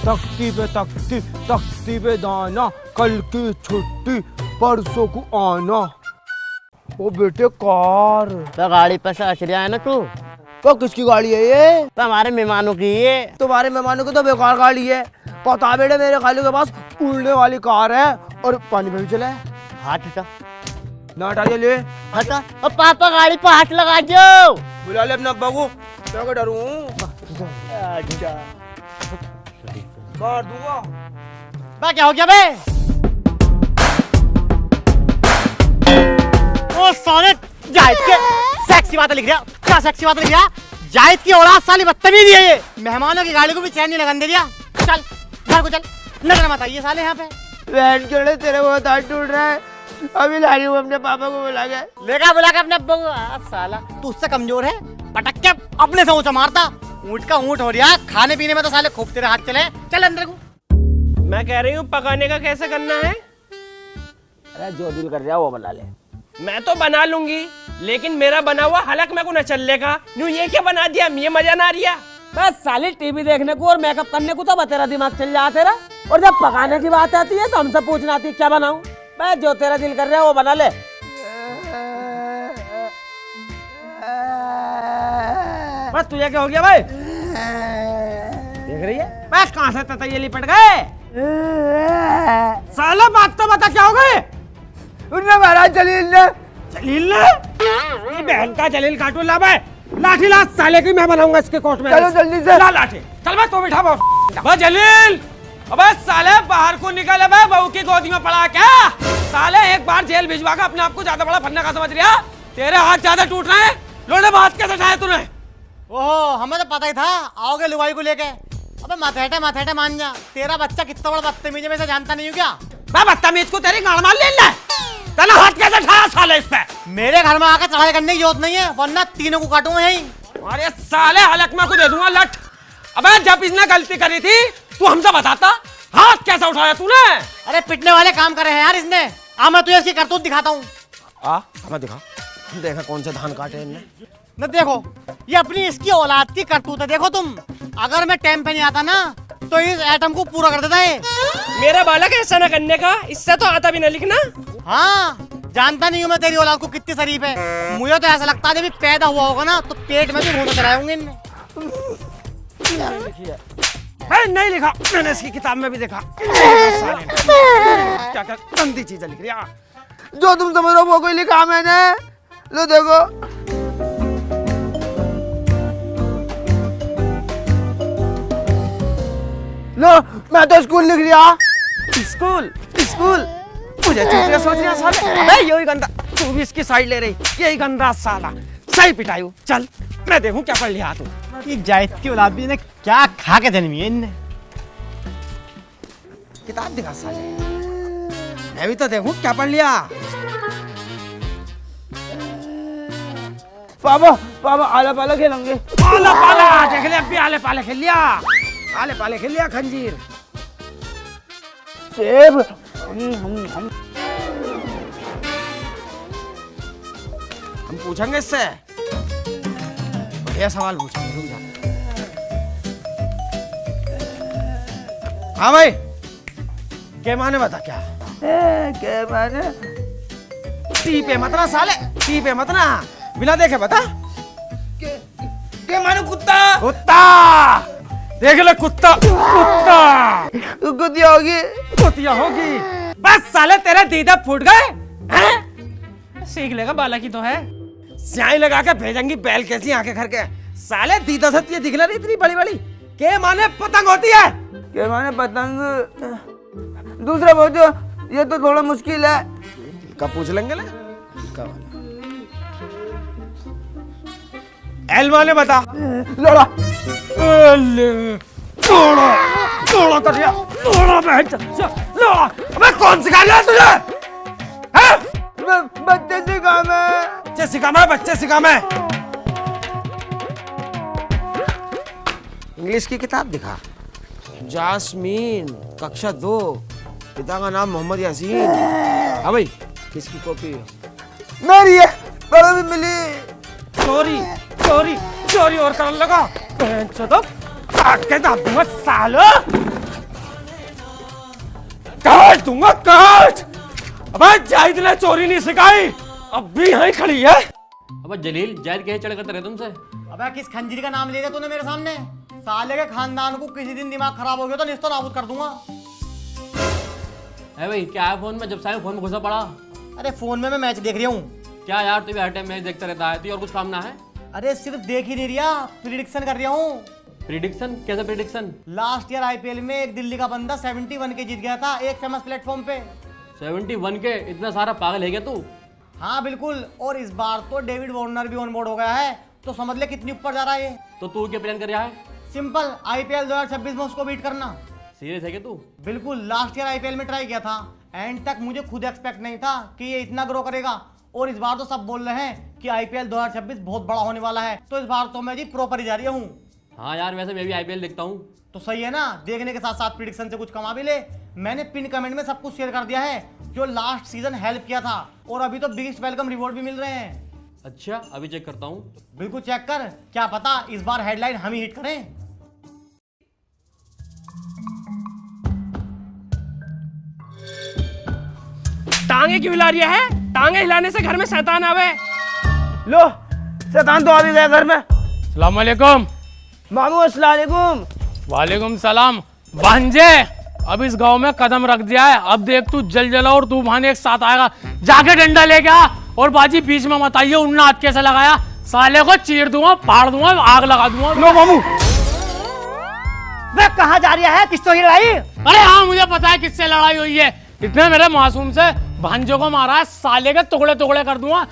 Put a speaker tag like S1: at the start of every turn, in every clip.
S1: तख्ती पे तख्ती, तख्ती पे दाना, कल की छुट्टी परसों को आना। ओ बेटे कार
S2: तो गाड़ी पे से अचरिया है ना तू।
S1: तो किसकी गाड़ी है ये?
S2: तो हमारे मेहमानों की है।
S1: तुम्हारे मेहमानों की तो बेकार गाड़ी है। पता बेटे मेरे खालू के पास उड़ने वाली कार है और पानी में भी चला है।
S2: हाथ हटा
S1: ना हटाइए ले।
S2: हटा। और पापा गाड़ी पे हाथ लगा दो।
S1: बुला ले अपने अब्बा को। क्या डरूं?
S2: अच्छा
S1: कार दूंगा।
S2: बा क्या हो गया बे? ओ साले जाहिद के सेक्सी बातें लिख रहा। क्या सेक्सी बातें लिख रहा? जाहिद की औलाद साली बदतमीजी है ये। मेहमानों की गाड़ी को भी चैन नहीं लगन दे दिया। चल घर को चल, नजर मत आइए साले यहाँ पे।
S1: बहन जोड़े तेरे बहुत हाथ टूट रहा है। अभी ला रही हूँ अपने पापा को बुला के।
S2: बुला के अपने अब्बा को। साला तू उससे कमजोर है, पटक के अपने से ऊंचा मारता। ऊंट का ऊंट हो रहा, खाने पीने में तो साले खूब तेरे हाथ चले। चल अंदर को।
S3: मैं कह रही हूँ पकाने का कैसे करना है?
S1: अरे जो दिल कर रहा है वो बना ले।
S3: मैं तो बना लूंगी, लेकिन मेरा बना हुआ हलक में को न चलेगा। न्यू ये क्या बना दिया? ये मजा ना रिया।
S4: बस साली टीवी देखने को और मेकअप करने को तो तेरा दिमाग चल जाता तेरा। और जब पकाने की बात आती है तो हमसे पूछना आती है क्या बनाऊं। बस जो तेरा दिल कर रहा है वो बना ले। बस तुझे क्या हो गया भाई? देख रही है बस कहां से ततैये लिपट गए। साला बात तो बता क्या हो गए?
S1: उन्होंने मारा जलील ने।
S4: जलील ने? ये बहन का जलील काटू ला भाई। लाठी ला साले की मैं बनाऊंगा इसके कोर्ट में।
S1: चलो जल्दी से।
S4: ला लाठी। चल बस तो बिठा
S3: बस जलील, अबे साले बाहर को निकल। बे बहू की गोदी में पड़ा क्या? साले एक बार जेल भिजवा कर अपने आप को ज्यादा बड़ा फन्ना का समझ लिया। तेरे हाथ ज्यादा टूट रहे हैं। लोटे बात कैसे उठाया तूने?
S2: ओहो हमें तो पता ही था आओगे लुगाई को लेके। अबे माथेटे मान जा। तेरा बच्चा कितना बड़ा बदतमीज है, मैं से जानता नहीं हूँ क्या?
S3: बदतमीज को तेरी गाड़ मार ले। तेरा हाथ कैसे उठाया साले इस पे?
S2: मेरे घर में आकर चढ़ाई करने की जरूरत नहीं है, वरना तीनों को काटूंगा यहीं।
S3: अरे साले हलक में को दे दूंगा लठ। अबे जब इसने गलती करी थी तू हमसे बताता। हाथ कैसे उठाया तूने?
S2: अरे पिटने वाले काम करे हैं यार इसने। आ मैं तुझे इसकी करतूत दिखाता हूँ।
S1: हमें दिखा। देखा कौन से धान काटे इनने।
S2: न देखो ये अपनी इसकी औलाद की करतूत है। देखो तुम, अगर मैं टाइम पे नहीं आता ना तो इस आइटम को पूरा कर देता है।
S3: मेरा बालक ऐसा न करने का, इससे तो आता भी न लिखना।
S2: हाँ जानता नहीं हूँ मैं तेरी औलाद को कितनी शरीफ है। मुझे तो ऐसा लगता है जब पैदा हुआ होगा ना तो पेट में भी घूमते चलाए होंगे इनने।
S4: नहीं लिखा, मैंने इसकी किताब में भी देखा। क्या क्या गंदी चीजें लिख रही है।
S1: जो तुम समझ रहे हो वो कोई लिखा मैंने। लो देखो। लो मैं तो स्कूल लिख लिया।
S4: स्कूल स्कूल मुझे चूतिया सोच रहा साले। अबे यही गंदा, तू भी इसकी साइड ले रही। यही गंदा साला सही पिटाई। चल मैं देखूं क्या पढ़ लिया तू।
S2: ये जायद की औलाद भी ने क्या खा के जन्मी है इनने।
S4: किताब दिखा साले, मैं भी तो देखूं क्या पढ़ लिया।
S1: पापा पापा आले पाले खेलेंगे।
S4: आले पाले देख ले, अभी आले पाले खेल लिया। आले पाले खेल लिया। खंजीर
S1: सेब।
S4: हम पूछेंगे इससे, बढ़िया सवाल पूछेंगे। रुक जा। हाँ भाई क्या माने बता क्या?
S1: क्या माने?
S4: टी पे मत ना साले, टी पे मत ना, बिना देखे बता।
S3: के मानो कुत्ता।
S4: कुत्ता देख ले, कुत्ता कुत्ता
S1: कुतिया होगी।
S4: कुतिया होगी। बस साले तेरे दीदा फूट गए।
S3: सीख लेगा, बालक ही तो है।
S4: स्याही लगा के भेजेंगी बैल कैसी आंखें कर के। साले दीदा से ये दिख रही इतनी बड़ी बड़ी। के माने पतंग होती है।
S1: क्या माने पतंग? दूसरा बोलो, ये तो थोड़ा मुश्किल है।
S4: कब पूछ लेंगे ना। एल माने बता।
S1: लोड़ा।
S4: लोड़ा लोड़ा कर दिया। लोड़ा लोड़ा। अबे कौन सिखा रहा है तुझे?
S1: बच्चे सिखा मैं।
S4: बच्चे सिखा मैं, बच्चे सिखा मैं। इंग्लिश की किताब दिखा। जास्मीन कक्षा 2, पिता का नाम मोहम्मद यासीन। हाँ भाई किसकी कॉपी है?
S1: मेरी है, पर भी मिली।
S4: चोरी चोरी चोरी और करने लगा। काट के दाब दूंगा सालो।
S3: काट दूंगा काट। अबे जाहिद ने चोरी नहीं सिखाई, अब भी यहीं खड़ी है।
S5: अबे जलील जायद कहे चढ़ करते रहे तुमसे।
S2: अबे किस खंजरी का नाम ले लिया तूने मेरे सामने? साले के खानदान को किसी दिन दिमाग खराब हो गया तो निस्तो नाबूद कर दूंगा।
S5: है भाई क्या है फोन में, जब साहब फोन में घुसा पड़ा?
S2: अरे फोन में मैं मैच देख रहा हूँ।
S5: क्या यार तू भी हर टाइम मैच देखता रहता है, तो और कुछ काम ना है?
S2: अरे सिर्फ देख ही नहीं रहा, प्रिडिक्शन कर रहा हूँ।
S5: प्रिडिक्शन? कैसे प्रिडिक्शन?
S2: लास्ट ईयर आईपीएल में एक दिल्ली का बंदा 71 के जीत गया था एक फेमस प्लेटफॉर्म पे।
S5: 71 के? इतना सारा पागल है क्या तू?
S2: हाँ बिल्कुल, और इस बार तो डेविड वार्नर भी ऑन बोर्ड हो गया है, तो समझ ले कितनी ऊपर जा रहा है ये।
S5: तो तू क्या प्लान कर रहा है?
S2: सिंपल, आईपीएल 2026 में उसको बीट करना।
S5: सीरियस है क्या तू?
S2: बिल्कुल, लास्ट ईयर आईपीएल में ट्राई किया था, एंड तक मुझे खुद एक्सपेक्ट नहीं था कि ये इतना ग्रो करेगा, और इस बार तो सब बोल रहे हैं कि आईपीएल 2026 बहुत बड़ा होने वाला है, तो इस बार तो मैं जी प्रॉपर ही जा रही हूँ।
S5: हाँ यार वैसे मैं भी आईपीएल देखता हूँ।
S2: तो सही है ना, देखने के साथ साथ प्रिडिक्शन से कुछ कमा भी ले। मैंने पिन कमेंट में सब कुछ शेयर कर दिया है जो लास्ट सीजन हेल्प किया था, और अभी तो बिगेस्ट वेलकम रिवॉर्ड भी मिल रहे हैं।
S5: अच्छा अभी चेक करता हूँ।
S2: बिल्कुल चेक कर, क्या पता इस बार हेडलाइन हम ही हिट करें।
S3: टांगे क्यों हिला रही है? टांगे हिलाने से घर में शैतान आवे।
S1: लो शैतान तो आ भी गया घर में।
S3: अस्सलाम वालेकुम।
S1: मामू अस्सलाम वालेकुम।
S3: वालेकुम सलाम। भांजे अब इस गांव में कदम रख दिया है, अब देख तू जल और तूफान एक साथ आएगा। जाके डंडा लेके आ, और बाजी बीच में मत आइए, उन्ना हाथ कैसे लगाया, साले को चीर दूंगा, फाड़ दूंगा, आग लगा दूंगा।
S1: लो मामू।
S2: वे कहाँ जा रहा है, किसको लड़ाई?
S3: अरे हाँ मुझे पता है किससे लड़ाई हुई है, इतने मेरे मासूम से भांजों को मारा है, साले के टुकड़े टुकड़े कर दूंगा।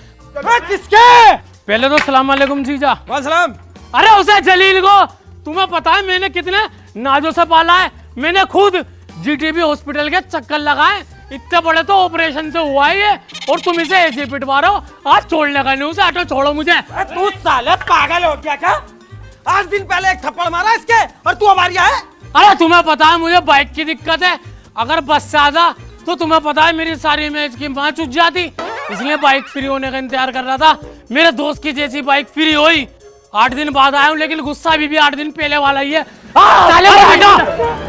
S1: किसके?
S3: पहले तो सलाम वालेकुम जीजा।
S1: वालेकुम।
S3: अरे उसे जलील को तुम्हें पता है मैंने कितने नाजों से पाला है, मैंने खुद जीटीबी हॉस्पिटल के चक्कर लगाए, इतने बड़े तो ऑपरेशन से हुआ है ये, और तुम इसे ऐसे पिटवा रहे हो। आज छोड़ने का नहीं उसे, हटो छोड़ो मुझे।
S1: तू साले पागल हो गया क्या? 8 दिन पहले एक थप्पड़ मारा इसके और तू हमारी है?
S3: अरे तुम्हें पता है मुझे बाइक की दिक्कत है, अगर बस से आता तो तुम्हें पता है मेरी सारी मैच की मां चुक जाती, इसलिए बाइक फ्री होने का इंतजार कर रहा था। मेरे दोस्त की जैसी बाइक फ्री हुई, 8 दिन बाद आया हूँ, लेकिन गुस्सा अभी भी 8 दिन पहले वाला ही है। साले को हटो,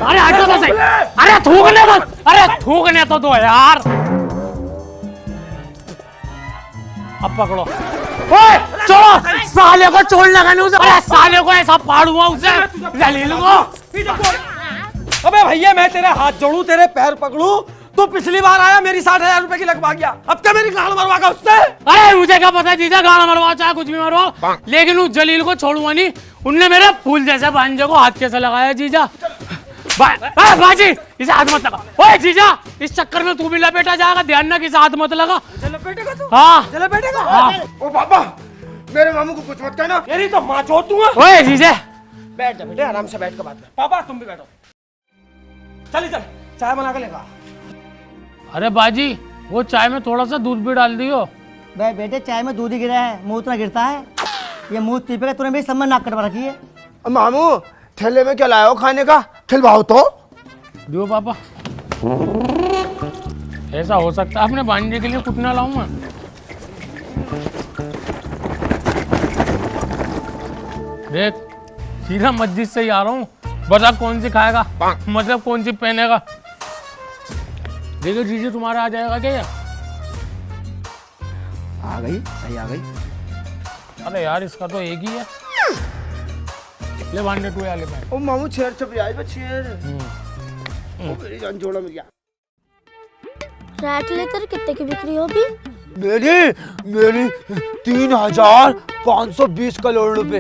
S3: अरे हटो तो सही, अरे थूकने दो, अरे थूकने तो दो यार। अब पकड़ो, ओए छोड़ो, साले को छोड़ने का नहीं उसे, अरे साले को ऐसा फाड़ूंगा उसे, जलील को।
S1: अबे भैया मैं तेरे हाथ जोड़ू, तेरे पैर पकड़ू, तू पिछली बार आया मेरी 60,000 रुपए की लगवा गया, अब क्या मेरी गाड़ मरवागा उससे?
S3: अरे मुझे क्या पता जीजा, गाना मरवाओ चाहे कुछ भी मरवाओ, लेकिन उस जलील को छोड़ूंगा नहीं, उनने मेरे फूल जैसे भांजे को हाथ कैसे लगाया जीजा। बाजी इसे हाथ मत लगा, ओए जीजा इस चक्कर में तू भी लपेटा जाएगा, ध्यान ना किसी हाथ मत लगा।
S1: लपेटेगा तू?
S3: हाँ
S1: लपेटेगा?
S3: हाँ।
S1: ओ पापा मेरे मामू को कुछ मत कहना, मेरी तो माँ छोड़ दूंगा।
S3: ओए जीजा
S1: बैठ जा बेटे, आराम से बैठ कर बात कर। पापा तुम भी बैठो, चल चाय बना के लेगा।
S3: अरे बाजी वो चाय में थोड़ा सा दूध भी डाल दियो।
S2: भाई बेटे चाय में दूध ही गिरा है, मुंह तो गिरता है, ये मुंह पीपेगा, तूने मेरी सम्मान नाक कटवा रखी है।
S1: मामू ठेले में क्या लाया हो खाने का, खिलवाओ तो।
S3: दियो पापा, ऐसा हो सकता है अपने भांजे के लिए कुछ ना लाऊं मैं। देख सीधा मस्जिद से ही आ रहा हूँ, बता कौन सी खाएगा, मतलब कौन सी पहनेगा। देखो जीजी तुम्हारा आ जाएगा क्या?
S1: आ गई, सही आ गई।
S3: अरे यार इसका तो एक ही है, ले भांडे टू आले भाई।
S1: ओ मामू छेड़ छप जाए छेड़, ओ मेरी जान जोड़ा मिल गया।
S6: रैट लेकर कितने की बिक्री होगी?
S1: मेरी 3,520 करोड़ रुपए।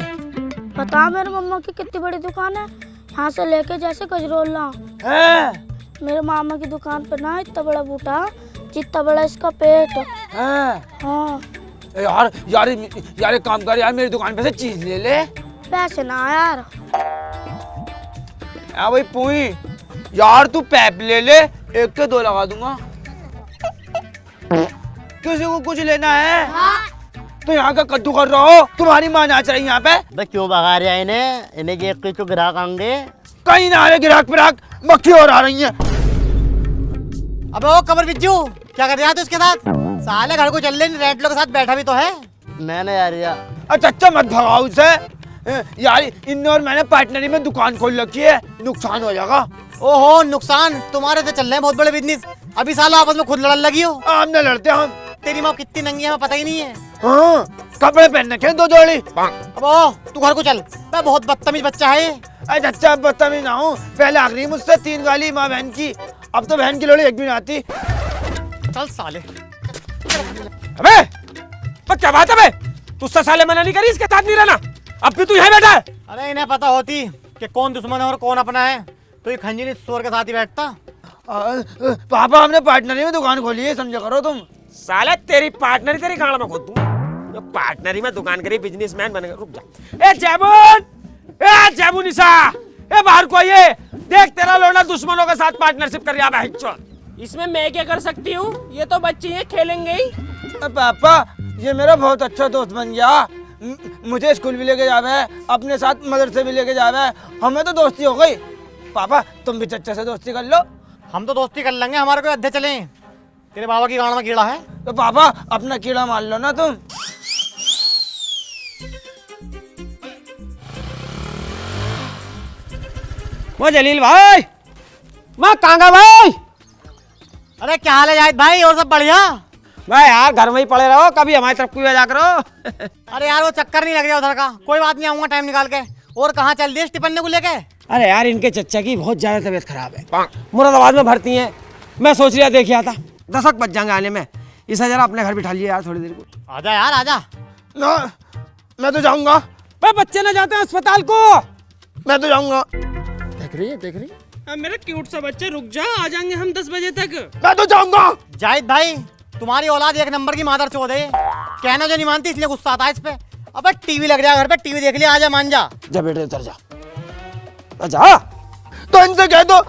S6: बता मेरे मम्मा की कितनी बड़ी दुकान है, यहाँ से लेके जैसे कजरोला
S1: है?
S6: मेरे मामा की दुकान पे ना इतना बड़ा बूटा जितना बड़ा इसका पेट।
S1: है?
S6: हाँ
S1: यार एक काम कर यार, मेरी दुकान पे से चीज ले ले।
S6: पैसे ना यार।
S1: भाई पुई यार तू पैप ले ले, 1 के 2 लगा दूंगा। किसी को कुछ लेना है?
S6: हाँ।
S1: तो यहाँ का कद्दू कर रहा हो, तुम्हारी माँ नाच रही यहाँ पे।
S2: बे क्यों भगा रहा है इन्हें कि एक तो ग्राहक आएंगे।
S1: कहीं ना आ रहे ग्राहक फिराक, मक्खी और आ रही है।
S2: अबे वो कमर बिज्जू क्या कर रहा है तू इसके साथ? साले घर को चल ले, रेड लोग के साथ बैठा भी तो है। मैंने यार
S1: अच्छा मत भगाओ उसे यार, इन और मैंने पार्टनरी में दुकान खोल रखी है, नुकसान हो जाएगा।
S2: ओहो नुकसान तुम्हारे तो चल रहे हैं बहुत बड़े बिजनेस। अभी साला आपस में खुद लड़ने लगी हो।
S1: हमने लड़ते हम।
S2: तेरी माँ कितनी नंगी है हमें पता ही नहीं है।
S1: हाँ, कपड़े पहन रखे हैं 2 जोड़ी।
S2: अब ओ तू घर को चल। मैं बहुत बदतमीज बच्चा है ये।
S1: अरे अच्छा बदतमीज ना हूँ, पहले आखिरी मुझसे 3 गाली माँ बहन की, अब तो बहन की लोड़ी एक भी नहीं आती।
S2: चल साले।
S3: अबे क्या बात है बे? तुझसे साले मना नहीं करी इसके साथ नहीं रहना। अब भी तू यहाँ बैठा है।
S2: अरे इन्हें पता होती कि कौन दुश्मन है और कौन अपना है तो ये खंजीर इस शोर के साथ ही बैठता।
S1: पापा हमने पार्टनरी में दुकान खोली है, समझा करो तुम।
S3: साले तेरी पार्टनरी तेरी गाड़ में खोद दूं। जो पार्टनरी में दुकान करी बिजनेसमैन बनेगा। रुक जा। ए जैबून निशा, ए बाहर को आइए। देख तेरा लोना दुश्मनों के साथ पार्टनरशिप कर रहा है।
S7: इसमें मैं क्या कर सकती हूँ? ये तो बच्चे हैं, खेलेंगे ही।
S1: पापा ये मेरा बहुत अच्छा दोस्त बन गया। मुझे स्कूल भी लेके जावे है, अपने साथ मदरसे भी लेके जावे है, हमें तो दोस्ती हो गई। पापा तुम भी चच्चा से दोस्ती कर लो।
S2: हम तो दोस्ती कर लेंगे, हमारे कोई अद्धे चले। तेरे बाबा की गाड़ में कीड़ा है
S1: तो पापा अपना कीड़ा मार लो ना तुम।
S3: वो जलील भाई, मैं कांगा भाई।
S2: अरे क्या हाल है जाहिद भाई? और सब बढ़िया?
S3: भाई यार घर में ही पड़े रहो, कभी हमारी तरफ कोई जा करो।
S2: अरे यार वो चक्कर नहीं लग रहा उधर का। कोई बात नहीं, आऊंगा टाइम निकाल के। और कहाँ चल दिए स्टीफन को लेके?
S3: अरे यार इनके चच्चा की बहुत ज्यादा तबीयत खराब है, मुरादाबाद में भर्ती है। मैं सोच रहा देखिए आता 10 बज जाएंगे आने में। इसे जरा अपने घर बिठा लिए यार थोड़ी देर को।
S2: आजा यार आजा।
S1: ना मैं तो जाऊंगा।
S3: बच्चे ना जाते हैं अस्पताल को।
S1: मैं तो जाऊंगा।
S2: देख रही है।
S7: मेरा क्यूट सा बच्चा, रुक जा, आ जाएंगे हम 10 बजे तक।
S1: मैं तो जाऊंगा।
S2: जाहिद भाई तुम्हारी औलाद 1 नंबर की मादर चोद है। कहना जो नहीं मानती इसलिए गुस्सा आता है इस पे। अबे टीवी लग जाए घर पे, टीवी देख लिया, आजा मान जा।
S3: जा बेटे उतर जा। जा
S1: तो इनसे कह दो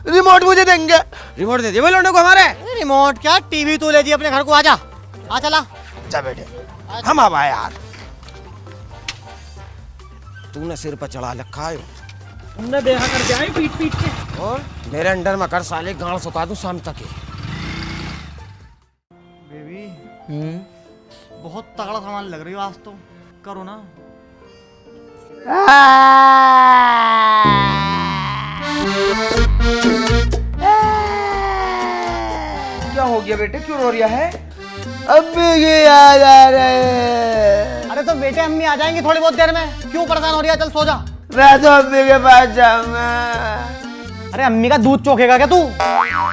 S1: रिमोट मुझे देंगे।
S3: रिमोट दे दिए वो लोगों को हमारे।
S2: रिमोट क्या, टीवी तू ले दी अपने घर को। आजा आ चला।
S3: जा बेटे हम अब आए यार। तूने सिर पर चढ़ा रखा है
S7: हमने देखा कर जाए पीट पीट के।
S3: और मेरे अंडर में कर साले, गांड सुखा दूं शाम तक ही।
S2: बहुत तगड़ा सामान लग रही हो आज तो। करो ना।
S1: क्या हो गया बेटे, क्यों रो रहा है? अम्मी की याद आ रही है।
S2: अरे तो बेटे अम्मी आ जाएंगी थोड़ी बहुत देर में, क्यों परेशान हो रही है? चल सो जा।
S1: मैं तो अम्मी के पास जाऊंगा।
S2: अरे अम्मी का दूध चोखेगा क्या तू?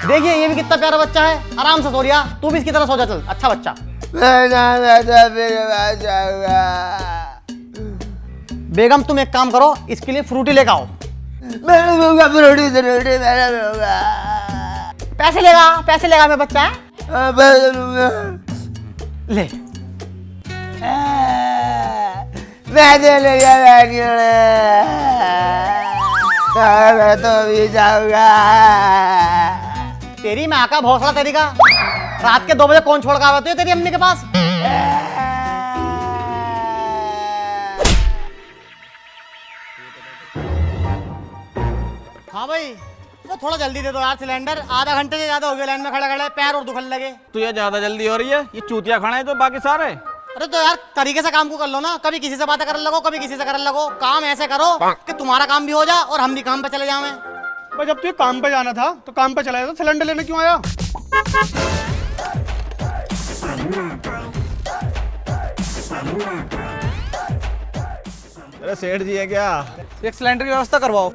S2: देखिए ये भी कितना प्यारा बच्चा है, आराम से सो रिया। तू भी इसकी तरह सो जा, चल अच्छा बच्चा।
S1: मैं तो अम्मी के पास जाऊंगा।
S2: बेगम तुम एक काम करो, इसके लिए फ्रूटी लेकर आओ।
S1: मैं लूंगा फ्रूटी फ्रूटी, मैं लूंगा।
S2: पैसे लेगा मेरा बच्चा है।
S1: मैं लूंगा।
S2: ले
S1: मैं तो ले गया, मैं तो भी जाऊंगा।
S2: तेरी माँ का भौसला तेरी का। रात के 2 बजे कौन छोड़ कर आती है तेरी अम्मी के पास? हाँ भाई तो थोड़ा जल्दी दे दो यार सिलेंडर। आधा घंटे से ज्यादा हो गया लाइन में खड़े खड़े, पैर और दुखने लगे।
S8: तुझे ज्यादा जल्दी हो रही है, ये चूतिया खाना है तो बाकी सारे।
S2: अरे तो यार तरीके से काम को कर लो ना, कभी किसी से बातें करने लगो, कभी किसी से करने लगो। काम ऐसे करो कि तुम्हारा काम भी हो जाए और हम भी काम पे चले जाएं।
S8: भाई जब तुझे काम पे जाना था तो काम पे चला गया, तो सिलेंडर लेने क्यों आया? अरे सेठ जी है क्या?
S4: एक सिलेंडर की व्यवस्था करवाओ।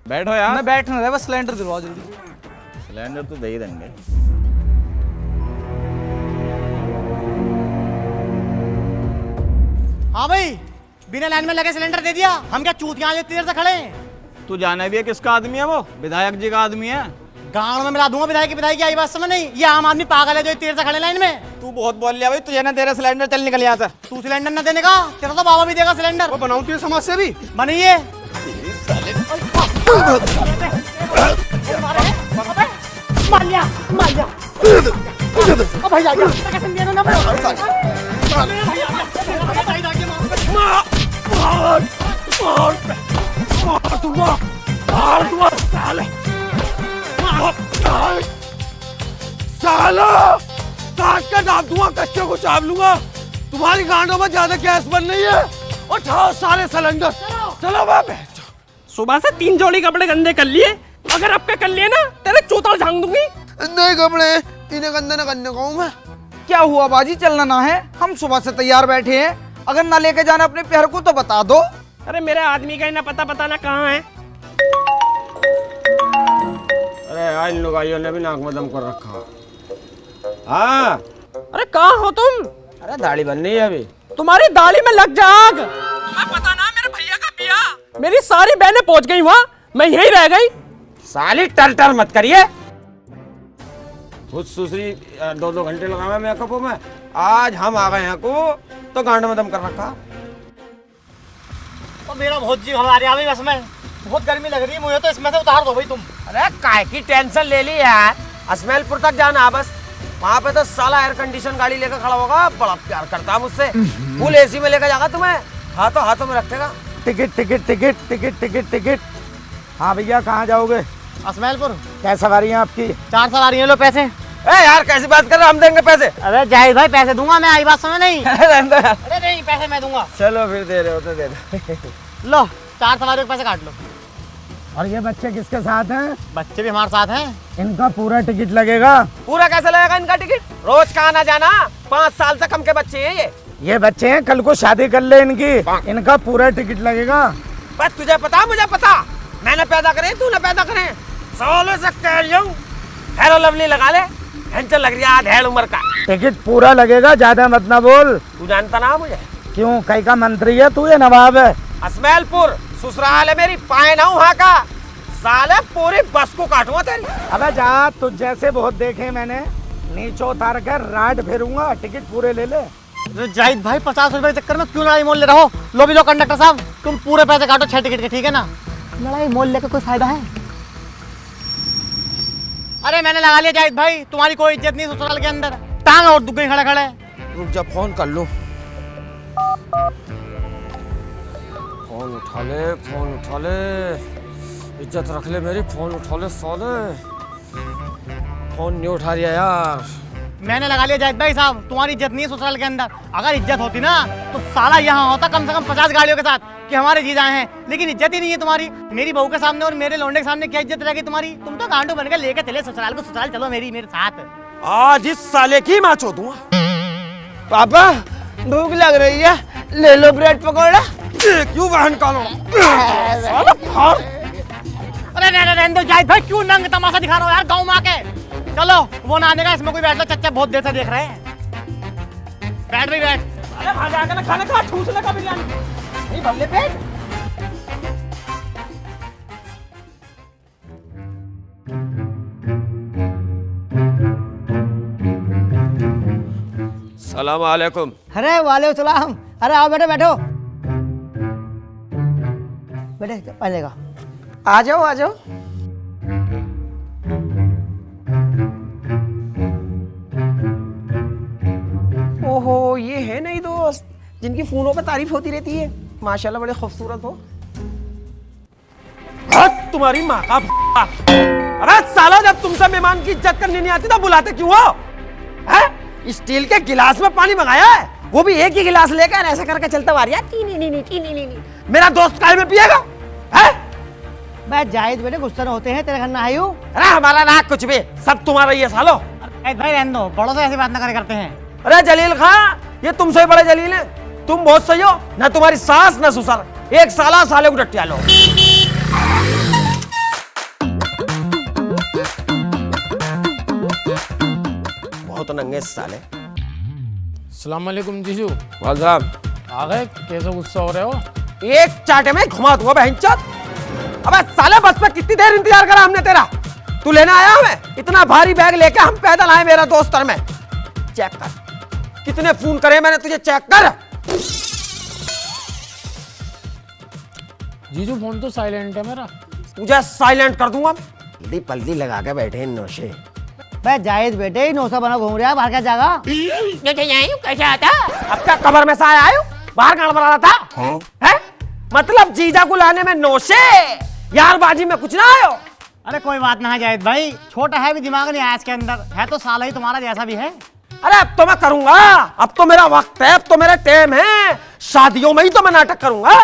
S8: बैठो यार।
S4: मैं बैठ नहीं रहा, बस सिलेंडर दिलवाओ जल्दी।
S8: सिलेंडर तो दे ही देंगे।
S2: हाँ भाई बिना लाइन में लगे सिलेंडर दे दिया। हम क्या चूतियां इतनी देर से खड़े हैं?
S8: तू जाना भी है किसका आदमी है? वो विधायक जी का आदमी है।
S2: गाँव में मिला दूंगा विधायक की आई बात समझ नहीं। ये आम आदमी पागल है जो इतनी देर से खड़े लाइन में।
S8: तू बहुत बोल लिया भाई, तुझे ना तेरा सिलेंडर, चल निकल यहाँ से।
S2: तू सिलेंडर न देने का, तेरा तो बाबा भी देगा सिलेंडर।
S8: वो बनाऊं तुझे समाज से भी
S2: बनाइए। मार लिया। भाई
S3: साला काट कर दाब दूंगा, कच्चे को चाप लूंगा। तुम्हारी गांडों में ज्यादा गैस बन रही है। उठाओ सारे सिलेंडर, चलो बाबे।
S7: सुबह से 3 जोड़ी कपड़े गंदे कर लिए, अगर अब के कर लिए ना तेरे चौताल झांग दूंगी।
S1: नहीं कपड़े इन्हें गंदा न करने कहूँ मैं।
S4: क्या हुआ बाजी, चलना ना है? हम सुबह से तैयार बैठे हैं, अगर ना लेके जाना अपने प्यार को तो बता दो।
S7: अरे मेरे आदमी का ही ना पता ना कहाँ है।
S3: अरे यार इन लुगाइयों ने भी नाक में दम कर रखा। हाँ
S7: अरे कहाँ हो तुम?
S3: अरे दाढ़ी बननी है अभी।
S7: तुम्हारी दाढ़ी में लग जाग। मैं पता ना मेरे भैया का बियाह, मेरी सारी बहनें पहुंच गई वहाँ, मैं यहीं रह गई।
S3: साली टर मत करिए। खुद सुसरी 2-2 घंटे लगावे मेकअप में, आज हम आ गए हैं को तो गांड में दम कर रखा।
S2: तो मेरा बहुत जी घबरा रहा है बस में, बहुत गर्मी लग रही है मुझे, तो इसमें से उतार दो भाई तुम।
S3: अरे काय की टेंशन ले ली यार, असमेलपुर तक जाना बस, वहाँ पे तो साला एयर कंडीशन गाड़ी लेकर खड़ा होगा, बड़ा प्यार करता है मुझसे, फुल एसी में लेकर जाएगा तुम्हें, हाथों में रखेगा।
S1: Ticket ticket ticket ticket ticket ticket. हाँ भैया कहाँ जाओगे?
S2: असमैलपुर।
S1: क्या सवारी है आपकी?
S2: 4 सवारी है, लो पैसे।
S3: ए यार कैसी बात कर रहे हो, हम देंगे पैसे।
S2: अरे जाहिद भाई पैसे दूंगा मैं, आई बात समझ नहीं।
S3: अरे
S2: नहीं पैसे मैं दूंगा।
S3: चलो फिर दे रहे हो तो दे दो।
S2: लो 4 सवारियों के पैसे काट लो।
S1: और ये बच्चे किसके साथ हैं?
S2: बच्चे भी हमारे साथ हैं।
S1: इनका पूरा टिकट लगेगा।
S3: पूरा कैसे लगेगा इनका टिकट? रोज का आना जाना, 5 साल से कम के बच्चे हैं
S1: ये बच्चे हैं, कल को शादी कर ले इनकी, इनका पूरा टिकट लगेगा।
S3: बस तुझे पता मुझे पता, मैंने पैदा करे तूने पैदा करे, सालों से कह रही हूँ हेलो लवली लगा ले, हेंचल लग रही है आधेड़ उम्र का।
S1: टिकट पूरा लगेगा, ज्यादा मत ना बोल।
S3: तू जानता ना मुझे?
S1: क्यों, कई का मंत्री है तू या नवाब है?
S3: असमैलपुर ससुराल है मेरी, पाए ना वहाँ का, साले पूरी बस को काटूंगा तेरी।
S1: अबे जा, तुझ जैसे बहुत देखे मैंने, नीचे उतार कर राड फेरूंगा, टिकट पूरे ले ले।
S2: तो जाहिद भाई 50 रुपए के चक्कर में क्यों लड़ाई मोल ले रहे हो? लो भी लो कंडक्टर साहब, तुम पूरे पैसे काटो 6 टिकट के, ठीक है ना? लड़ाई मोल लेकर कोई फायदा है? अरे मैंने लगा लिया जाहिद भाई, तुम्हारी कोई इज्जत नहीं ससुराल के अंदर, टांग और दुख गई खड़े खड़े।
S3: रुक जा फोन कर लूं। फोन उठा ले, इज्जत रख ले मेरी, फोन उठा ले साले। फोन नहीं उठा रहा यार।
S2: मैंने लगा लिया जाहिद भाई साहब, तुम्हारी इज्जत नहीं है ससुराल के अंदर, अगर इज्जत होती ना तो साला यहाँ होता कम से कम 50 गाड़ियों के साथ कि हमारे जीजा हैं, लेकिन इज्जत ही नहीं है तुम्हारी। मेरी बहू के सामने और मेरे लौंडे के सामने क्या इज्जत रहेगी तुम्हारी? तुम तो गांडू बनकर लेके चले ससुराल को, ससुराल चलो मेरे साथ।
S3: आज इस साले की माँ चोदूंगा।
S1: पापा भूख लग रही है, ले लो ब्रेड पकौड़ा।
S3: क्यों बहन का लो?
S2: अरे रहने दो जाहिद भाई, क्यों नंग तमाशा दिखा रहे हो यार गाँव में आके? चलो वो ना आने का, इसमें कोई बैठ लो, चच्चा बहुत देर से देख रहे हैं। बैठ भी बैठ।
S7: अरे वहां जाकर ना खाना खा, ठूस लगा बिरयानी नहीं भल्ले पेट।
S3: सलाम वालेकुम।
S4: अरे वालेकुम सलाम। अरे आओ बेटे, बैठो बेटे, पहलेगा आ जाओ। ओहो, ये है नहीं दोस्त जिनकी फोनों पे तारीफ होती रहती है, माशाल्लाह बड़े खूबसूरत हो।
S3: तुम्हारी माँ का अरे साला, जब तुमसे मेहमान की इज्जत करनी नहीं आती तो बुलाते क्यों हो? हैं? स्टील के गिलास में पानी मंगाया है, वो भी एक ही गिलास लेकर ऐसे करके चलता हुआ मेरा दोस्त काय में पिएगा? हैं?
S4: मैं जाहिद बेटे, गुस्सा होते हैं, तेरे घर ना आई हूँ।
S3: अरे हमारा ना कुछ भी, सब तुम्हारा ही है सालो।
S2: भाई रहने दो, बड़ों से ऐसी बात ना करे करते हैं।
S3: अरे जलील खां, ये तुमसे ही बड़े जलील हैं, तुम बहुत सही हो, ना तुम्हारी सास ना ससुर, एक साला साले को डटिया लो। बहुत नंगे साले।
S9: अस्सलाम वालेकुम जीजू।
S3: वालेकुम।
S9: आ गए? कैसे गुस्सा हो रहे हो?
S3: एक चाटे में घुमा दूंगा बहनचोद। अबे साले, बस पे कितनी देर इंतजार करा हमने तेरा, तू लेना आया हमें? इतना भारी बैग लेके हम पैदल आए मेरा दोस्त और मैं। चेक कर कितने फोन करे मैंने तुझे, चेक कर।
S9: जीजू फोन तो साइलेंट है मेरा।
S3: तुझे साइलेंट कर दूंगा। जल्दी पल्दी लगा के बैठे इन नौशे।
S4: मैं जाहिद बेटे ही नौसा बना घूम रहा है, बाहर क्या जागा?
S3: कैसे आता? अब क्या कबर में से आया हूँ, बाहर गाड़ बना रहा था? है? मतलब जीजा को लाने में नौशे, यार बाजी में कुछ ना आयो।
S2: अरे कोई बात ना है जाहिद भाई, छोटा है भी दिमाग नहीं आया इसके अंदर, है तो साला ही तुम्हारा जैसा भी है।
S3: अरे अब तो मैं करूंगा, अब तो मेरा वक्त है, अब तो मेरा टाइम है, शादियों में ही तो मैं नाटक करूंगा।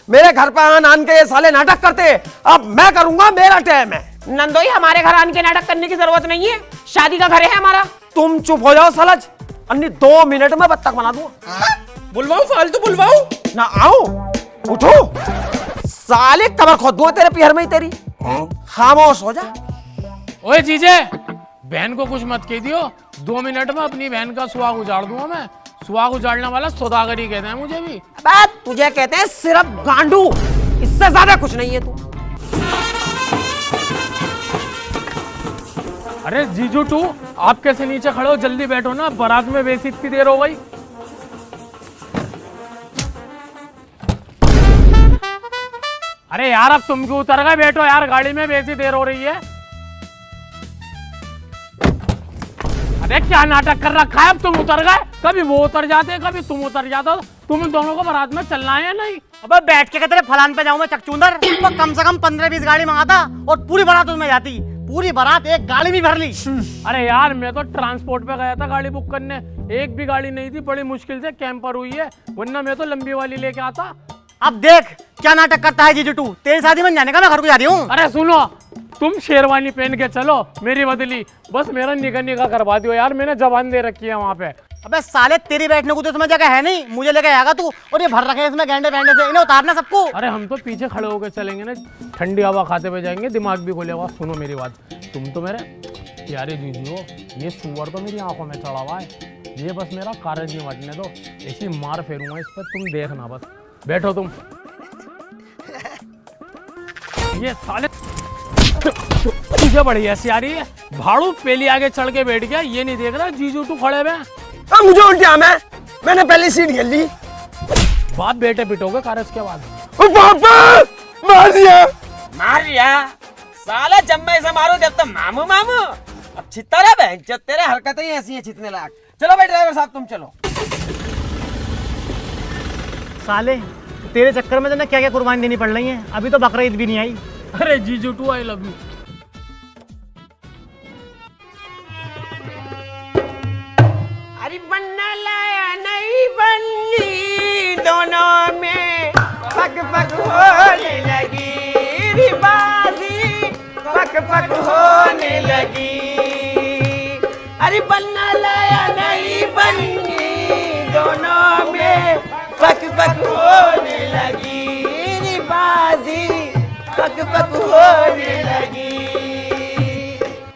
S3: मेरे घर पर आन के ये साले नाटक करते, अब मैं करूंगा, मेरा टाइम है।
S7: नंदोई, हमारे घर आने के नाटक करने की जरूरत नहीं है, शादी का घर है हमारा।
S4: तुम चुप हो जाओ सलज, अन्नी 2 मिनट में बत्तख बना दूंगा।
S7: बुलवाऊं, फालतू बुलवाऊं?
S4: ना आओ, उठो, साले कमर खोद दूंगा तेरे पिहर में ही तेरी। खामोश हो जा।
S9: ओए जीजे, बहन को कुछ मत कह दियो, 2 मिनट में अपनी बहन का सुहाग उजाड़ दूंगा मैं। सुहाग उजाड़ने वाला सौदागर ही कहते हैं मुझे भी।
S4: अबे तुझे कहते हैं सिर्फ गांडू, इससे ज्यादा कुछ नहीं है तू।
S9: अरे जीजू टू, आप कैसे नीचे खड़े हो? जल्दी बैठो ना, बारात में वैसी इतनी देर हो गई। अरे यार अब तुम क्यों उतर गए? बैठो यार, गाड़ी में वैसी देर हो रही है। अरे क्या नाटक कर रखा है? अब तुम उतर गए, कभी वो उतर जाते, कभी तुम उतर जाते हो। तुम दोनों को बारात में चलना है या नहीं?
S2: अबे बैठ के तेरे फलान पे जाऊं मैं चकचूंदर, तो कम से कम 15-20 गाड़ी मंगाता और पूरी बारात उसमें जाती। पूरी बारात एक गाड़ी में भर ली।
S9: अरे यार मैं तो ट्रांसपोर्ट पे गया था गाड़ी बुक करने, एक भी गाड़ी नहीं थी, बड़ी मुश्किल से कैंपर हुई है, वरना मैं तो लंबी वाली लेके आता।
S2: अब देख क्या नाटक करता है जीजू टू, तेरी शादी में जाने का मैं घर को जा रही हूँ।
S9: अरे सुनो, तुम शेरवानी पहन के चलो, मेरी बदली, बस मेरा निगाह निगाह करवा दियो यार, मैंने जबान दे रखी है वहाँ पे।
S2: अबे साले तेरी बैठने को तो इसमें जगह है नहीं, मुझे लेके आएगा तू, और ये भर रखे हैं इसमें गैंडे वैंडे से, इन्हें उतारना सबको।
S9: अरे हम तो पीछे खड़े होकर चलेंगे ना, ठंडी हवा खाते हुए जाएंगे, दिमाग भी खुलेगा। सुनो मेरी बात, तुम तो मेरे प्यारे जीजू हो, ये सुअर तो मेरी आंखों में चढ़ा हुआ है, ये बस मेरा कागज निमटने दो, ऐसी मार फेरूंगा इस पर, तुम देखना बस। बैठो तुम। ये साले तुझे बड़ी ऐसी आ रही है, भाड़ू पेली आगे चढ़ के बैठ गया, ये नहीं देख रहा जीजू तू खड़े हुए।
S4: मुझे उल्टिया मैंने पहले सीट घेर ली।
S9: बाप बेटे पिटोगे कारज के बाद।
S4: पापा मार दिया।
S7: साला जब मैं इसे मारू जब तो मामू मामू, अब छिता रहा बहन, जब तेरे हरकतें ही ऐसी हैं छितने लायक। चलो भाई ड्राइवर साहब तुम चलो।
S2: साले तेरे चक्कर में तो क्या क्या कुर्बानी देनी पड़ रही है, अभी तो बकरा ईद भी नहीं आई।
S9: अरे जीजू टू आई लव यू।
S7: अरे बनना लाया नहीं बनली, दोनों में पक पक होने लगी रिबाजी, पक पक होने लगी। अरे बनना लाया नहीं बनली, दोनों में पक पक होने लगी रिबाजी, पक पक होने लगी।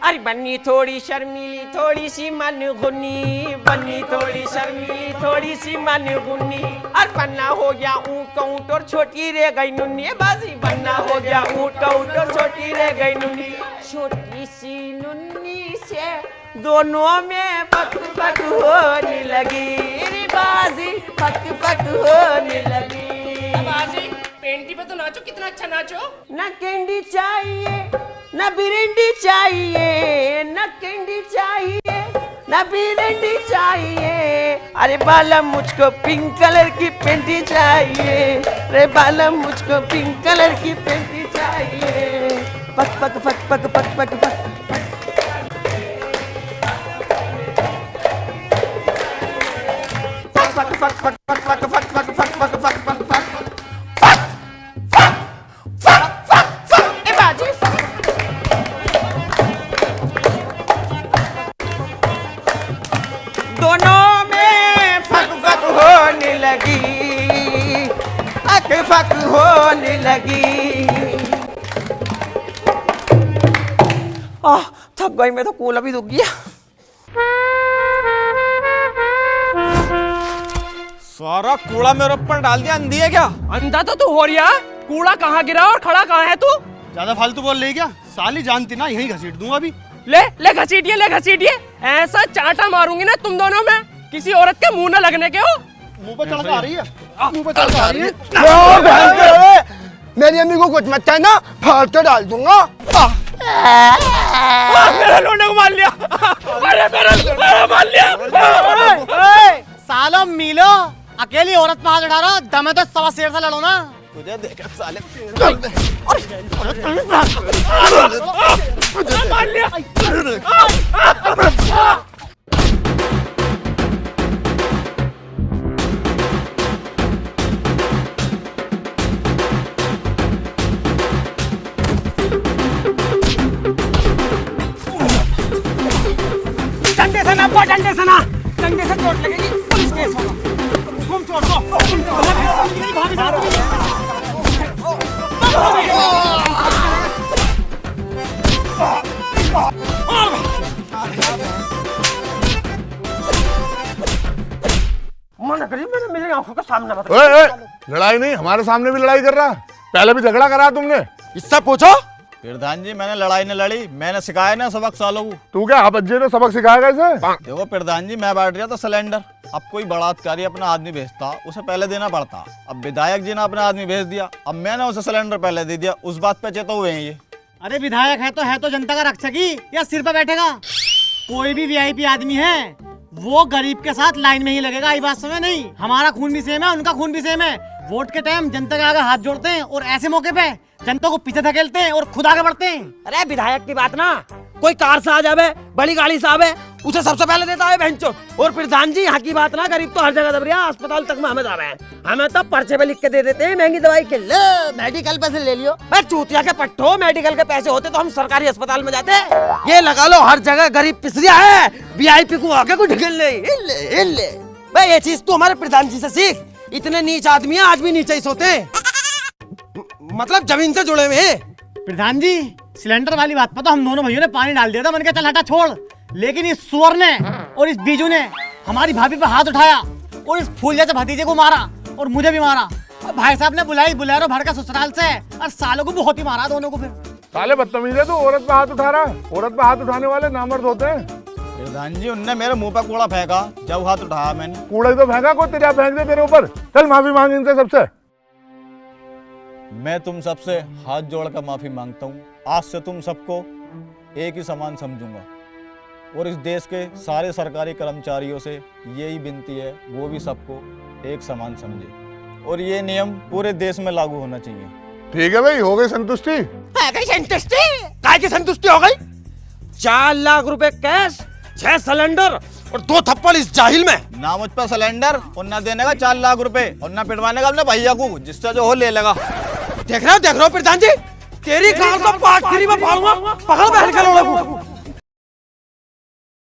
S7: अरे बन्नी थोड़ी शर्मीली, थोड़ी सी मन गुनी, बन्नी थोड़ी शर्मीली, थोड़ी सी मन गुनी। और बन्ना हो गया ऊँट ऊँट और छोटी रह गई नुन्नी, बाजी बन्ना हो गया ऊँट ऊँट और छोटी रह गई नुन्नी। छोटी सी नुन्नी से दोनों में पक पक होने लगी रे बाजी, पक पक होने लगी।
S10: बाजी पेंटी पे तो नाचो, कितना अच्छा नाचो।
S7: न कैंडी चाहिए न बिरंडी चाहिए, न कैंडी चाहिए न बिरंडी चाहिए। अरे बालम मुझको पिंक कलर की पेंटी चाहिए, अरे बालम मुझको पिंक कलर की पेंटी चाहिए। पक पक पक पक पक पक पक पक पक पक पक पक पक पक पक पक पक पक पक ए बाजी दोनों में फक फक होने लगी, फक फक होने लगी। थक गई मैं तो, कूला भी दुख गया।
S4: सारा कूड़ा मेरे ऊपर डाल दिया, अंधी है क्या?
S7: अंधा तो तू हो रहा, कूड़ा कहाँ गिरा और खड़ा कहाँ है तू?
S8: ज्यादा फालतू बोल रही क्या? साली जानती ना, यही घसीट दूंगा अभी।
S7: ले घसीटिए, ऐसा चांटा मारूंगी ना तुम दोनों में, किसी औरत के मुंह न लगने के हो।
S8: मुंह पे चढ़ के आ रही है, मुंह पे चढ़ के आ रही है।
S1: मेरी अम्मी को कुछ मत कहना, फाड़ के डाल दूंगा।
S7: मेरा लोंडे को मार लिया, अरे मेरा मार लिया।
S2: सालो मिलो, अकेली औरत पे हाथ उठा रहा, दम है तो सवा शेर से लड़ो ना।
S1: तुझे देखा साले
S7: मार लिया।
S4: वो डंडे से ना, डंडे से चोट लगेगी, पुलिस केस होगा। तुम छोड़ दो। मना करिए, मैंने मेरी आंखों के सामने मत।
S8: ओए, लड़ाई नहीं, हमारे सामने भी लड़ाई कर रहा है। पहले भी झगड़ा करा तुमने।
S4: इससे पूछो।
S11: प्रधान जी मैंने लड़ाई न लड़ी, मैंने सिखाया ना सबक सालों को।
S8: तू क्या आप अज्जे ने सबक सिखाएगा इसे?
S11: देखो प्रधान जी, मैं बांट रहा था सिलेंडर। अब कोई बड़ा अधिकारी अपना आदमी भेजता, उसे पहले देना पड़ता। अब विधायक जी ने अपना आदमी भेज दिया, अब मैंने उसे सिलेंडर पहले दे दिया। उस बात पे चेतो हुए हैं ये।
S2: अरे विधायक है तो जनता का रक्षक ही, या सिर पे बैठेगा? कोई भी वीआईपी आदमी है वो गरीब के साथ लाइन में ही लगेगा। आई बात समझ नहीं? हमारा खून भी सेम है, उनका खून भी सेम है। वोट के टाइम जनता के आगे हाथ जोड़ते हैं और ऐसे मौके पे जनता को पीछे धकेलते हैं और खुद आगे बढ़ते हैं।
S4: अरे विधायक की बात ना, कोई कार से आ जावे, बड़ी गाड़ी से आवे, उसे सबसे पहले देता है बहनचो। और प्रधान जी यहाँ की बात ना, गरीब तो हर जगह दब रहा, अस्पताल तक में हमें जावे हैं। हमें तो पर्चे पे लिख के दे देते हैं महंगी दवाई के, ले मेडिकल पैसे ले लियो। मैं चूतिया के पट्टो, मेडिकल के पैसे होते तो हम सरकारी अस्पताल में जाते। ये लगा लो हर जगह गरीब पिसरिया है, वीआईपी को आके कोई ढकेल नहीं। भाई ये चीज तू हमारे प्रधान जी से सीख। इतने नीच आदमी है, आज भी नीचे ही सोते हैं, मतलब जमीन से जुड़े हुए हैं।
S2: प्रधान जी सिलेंडर वाली बात पर तो हम दोनों भाइयों ने पानी डाल दिया था, मैंने कहा चल हटा छोड़। लेकिन इस सुअर ने और इस बीजू ने हमारी भाभी पे हाथ उठाया और इस फूल जैसे भतीजे को मारा और मुझे भी मारा। और भाई साहब ने बुलाई बुलेरो भर का ससुराल से, और सालों को बहुत ही मारा दोनों को। फिर
S8: साले बदतमीज है तू, औरत पे हाथ उठा रहा है। औरत पे हाथ उठाने वाले नामर्द होते हैं।
S11: प्रधान जी उनने मेरे मुंह पे कूड़ा फेंका जब हाथ उठाया मैंने।
S8: कूड़ा ही तो फेंका, को तेरा फेंक दे तेरे ऊपर। चल माफी मांग इनसे सबसे।
S11: मैं तुम सबसे हाथ जोड़कर माफी मांगता हूँ। आज से तुम सबको एक ही समान समझूंगा और इस देश के सारे सरकारी कर्मचारियों से यही विनती है, वो भी सबको एक समान समझे और ये नियम पूरे देश में लागू होना चाहिए।
S8: ठीक है भाई, हो गई संतुष्टि?
S4: काय की संतुष्टि हो गई? 4 लाख रुपए कैश, 6 सिलेंडर और 2 थप्पड़ इस जाहिल में।
S11: ना मुझ पर सिलेंडर और ना देने का 4 लाख रुपए और ना पिटवाने का अपने भैया को, जिससे जो हो ले लेगा।
S4: देख रहे हो प्रधान जी, तेरी कार तो 5 में फाड़ूंगा, पकड़ बहन के लोड़े को।